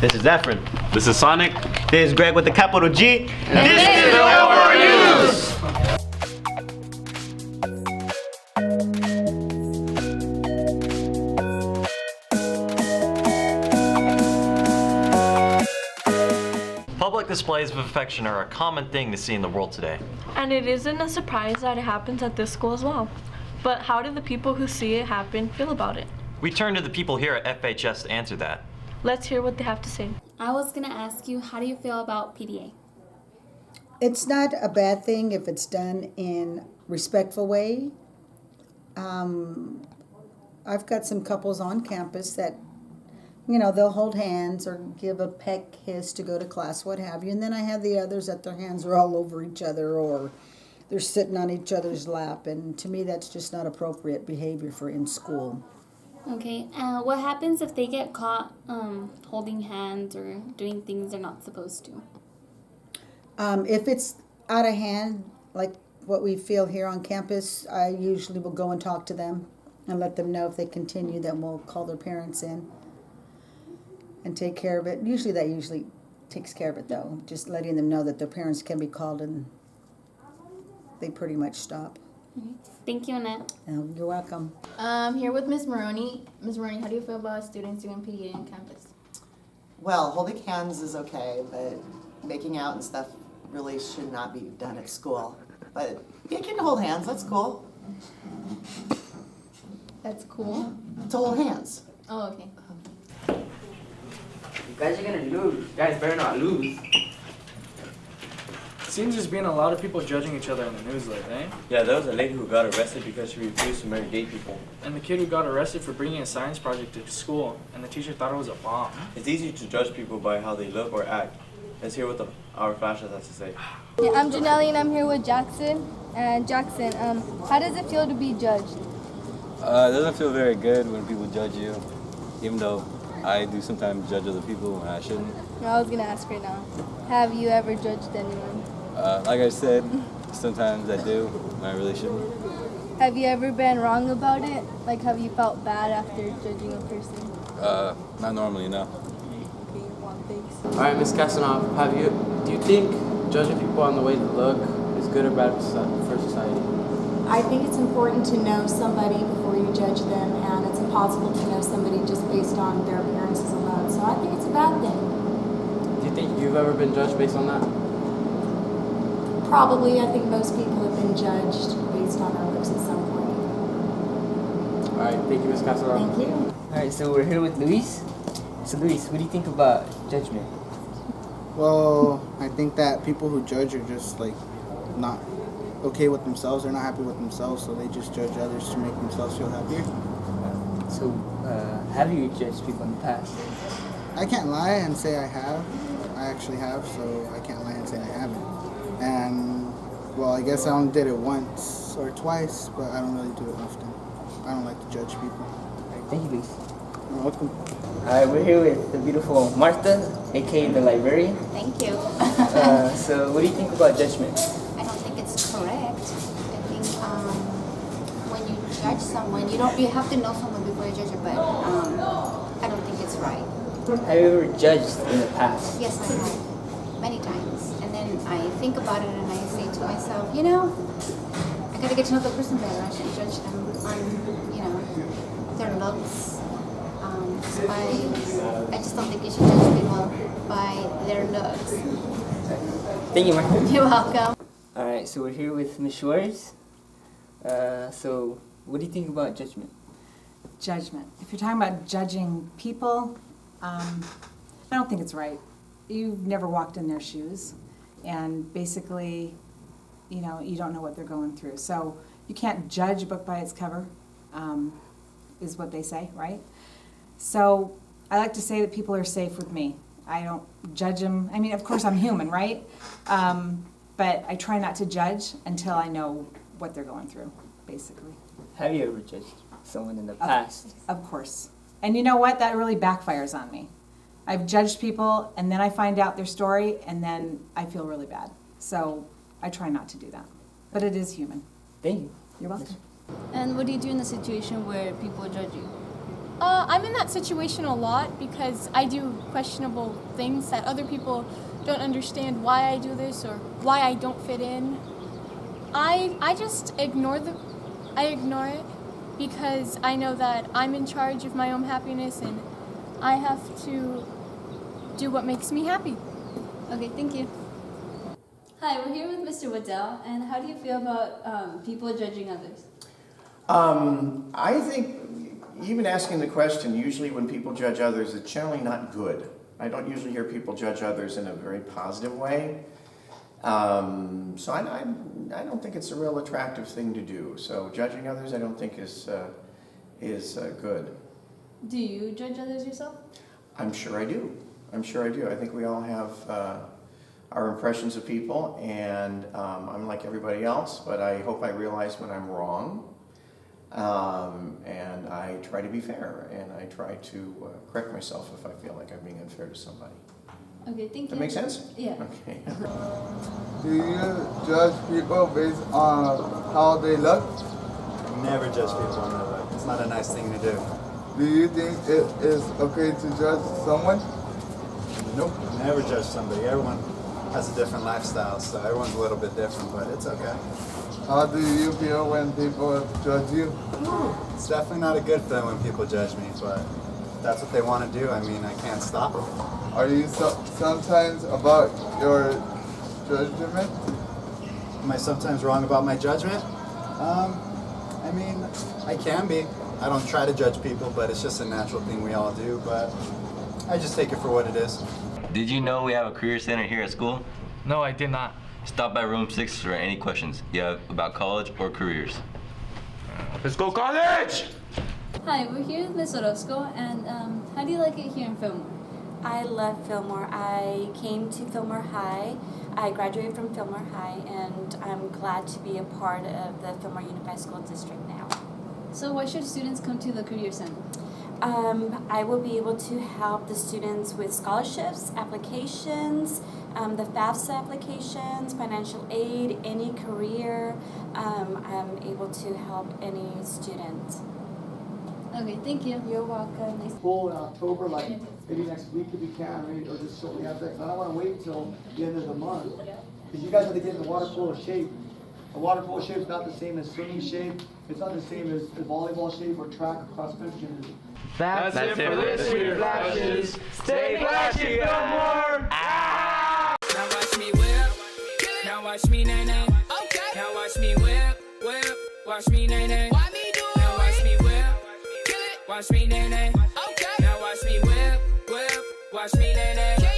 This is Efren. This is Sonic. This is Greg with the capital G. And this is Our News! Public displays of affection are a common thing to see in the world today. And it isn't a surprise that it happens at this school as well. But how do the people who see it happen feel about it? We turn to the people here at FHS to answer that. Let's hear what they have to say. I was going to ask you, how do you feel about PDA? It's not a bad thing if it's done in a respectful way. I've got some couples on campus that, they'll hold hands or give a peck kiss to go to class, what have you. And then I have the others that their hands are all over each other or they're sitting on each other's lap. And to me, that's just not appropriate behavior for in school. Okay, what happens if they get caught holding hands or doing things they're not supposed to? If it's out of hand, like what we feel here on campus, I usually will go and talk to them and let them know if they continue, then we'll call their parents in and take care of it. Usually that takes care of it, though, just letting them know that their parents can be called and they pretty much stop. Thank you, Annette. You're welcome. Here with Ms. Maroney. Ms. Maroney, how do you feel about students doing PDA on campus? Well, holding hands is okay, but making out and stuff really should not be done at school. But you can hold hands, that's cool. That's cool. To hold hands. Oh, okay. You guys are gonna lose. You guys better not lose. Seems there's been a lot of people judging each other in the news lately, eh? Yeah, there was a lady who got arrested because she refused to marry gay people. And the kid who got arrested for bringing a science project to school, and the teacher thought it was a bomb. It's easy to judge people by how they look or act. Let's hear what our flashes has to say. Yeah, I'm Janelle and I'm here with Jackson. And Jackson, how does it feel to be judged? It doesn't feel very good when people judge you, even though I do sometimes judge other people when I shouldn't. No, I was going to ask right now. Have you ever judged anyone? Like I said, sometimes I do, and I really shouldn't. Have you ever been wrong about it? Like, have you felt bad after judging a person? Not normally, no. Okay, one, thanks. All right, Ms. Casanov, do you think judging people on the way they look is good or bad for society? I think it's important to know somebody before you judge them, and it's impossible to know somebody just based on their appearances alone. So I think it's a bad thing. Do you think you've ever been judged based on that? Probably. I think most people have been judged based on their looks at some point. All right, thank you, Ms. Casanov. Thank you. All right, so we're here with Luis. So Luis, what do you think about judgment? Well, I think that people who judge are just not okay with themselves. They're not happy with themselves, so they just judge others to make themselves feel happier. So, have you judged people in the past? I can't lie and say I have. I actually have, so I can't lie and say I haven't. And, well, I guess I only did it once or twice, but I don't really do it often. I don't like to judge people. All right, thank you, Luis. You're welcome. All right, we're here with the beautiful Martha, aka the librarian. Thank you. So, what do you think about judgment? I don't think it's correct. I think when you judge someone, you have to know someone before you judge it, but I don't think it's right. Have you ever judged in the past? Yes, I have. Many times. And then I think about it and I say to myself, I gotta get to know the person better. I should judge them on, their looks. I just don't think you should judge people by their looks. Thank you, Martha. You're welcome. All right, so we're here with Ms. Schwartz. So what do you think about judgment? Judgment. If you're talking about judging people, I don't think it's right. You've never walked in their shoes, and basically, you don't know what they're going through. So you can't judge a book by its cover, is what they say, right? So I like to say that people are safe with me. I don't judge them. I mean, of course, I'm human, right? But I try not to judge until I know what they're going through, basically. Have you ever judged someone in the past? Of course. And you know what? That really backfires on me. I've judged people, and then I find out their story, and then I feel really bad. So I try not to do that. But it is human. Thank you. You're welcome. And what do you do in a situation where people judge you? I'm in that situation a lot because I do questionable things that other people don't understand why I do this or why I don't fit in. I just ignore it because I know that I'm in charge of my own happiness and I have to do what makes me happy. Okay, thank you. Hi, we're here with Mr. Waddell, and how do you feel about people judging others? I think even asking the question, usually when people judge others, it's generally not good. I don't usually hear people judge others in a very positive way. So I don't think it's a real attractive thing to do. So judging others, I don't think is good. Do you judge others yourself? I'm sure I do. I'm sure I do. I think we all have our impressions of people, and I'm like everybody else, but I hope I realize when I'm wrong. And I try to be fair, and I try to correct myself if I feel like I'm being unfair to somebody. Okay, thank you. That make sense? Yeah. Okay. Do you judge people based on how they look? Never judge people on their look. It's not a nice thing to do. Do you think it is okay to judge someone? Nope. Never judge somebody. Everyone has a different lifestyle, so everyone's a little bit different, but it's okay. How do you feel when people judge you? It's definitely not a good feeling when people judge me, but if that's what they want to do. I mean, I can't stop it. Are you sometimes about your judgment? Am I sometimes wrong about my judgment? I mean, I can be. I don't try to judge people, but it's just a natural thing we all do, but I just take it for what it is. Did you know we have a career center here at school? No, I did not. Stop by room 6 for any questions you have about college or careers. Let's go college! Hi, we're here with Ms. Orozco, and how do you like it here in Fillmore? I love Fillmore. I came to Fillmore High. I graduated from Fillmore High, and I'm glad to be a part of the Fillmore Unified School District now. So why should students come to the Career Center? I will be able to help the students with scholarships, applications, the FAFSA applications, financial aid, any career. I'm able to help any student. Okay, thank you. You're welcome. Full in October, like maybe next week if you can, right? Or just shortly after that. 'Cause I don't want to wait until the end of the month. Because you guys have to get in the water polo shape. A water polo shape is not the same as swimming shape. It's not the same as volleyball shape or track or cross country. That's it for this year, Flashes. Stay flashy, Fillmore! Now watch me whip. Now watch me nay-nay. Okay. Now watch me whip, whip. Watch me nay-nay. Why me do it? Now watch me whip. Watch me nay-nay. Okay. Now watch me whip, whip. Watch me nay-nay.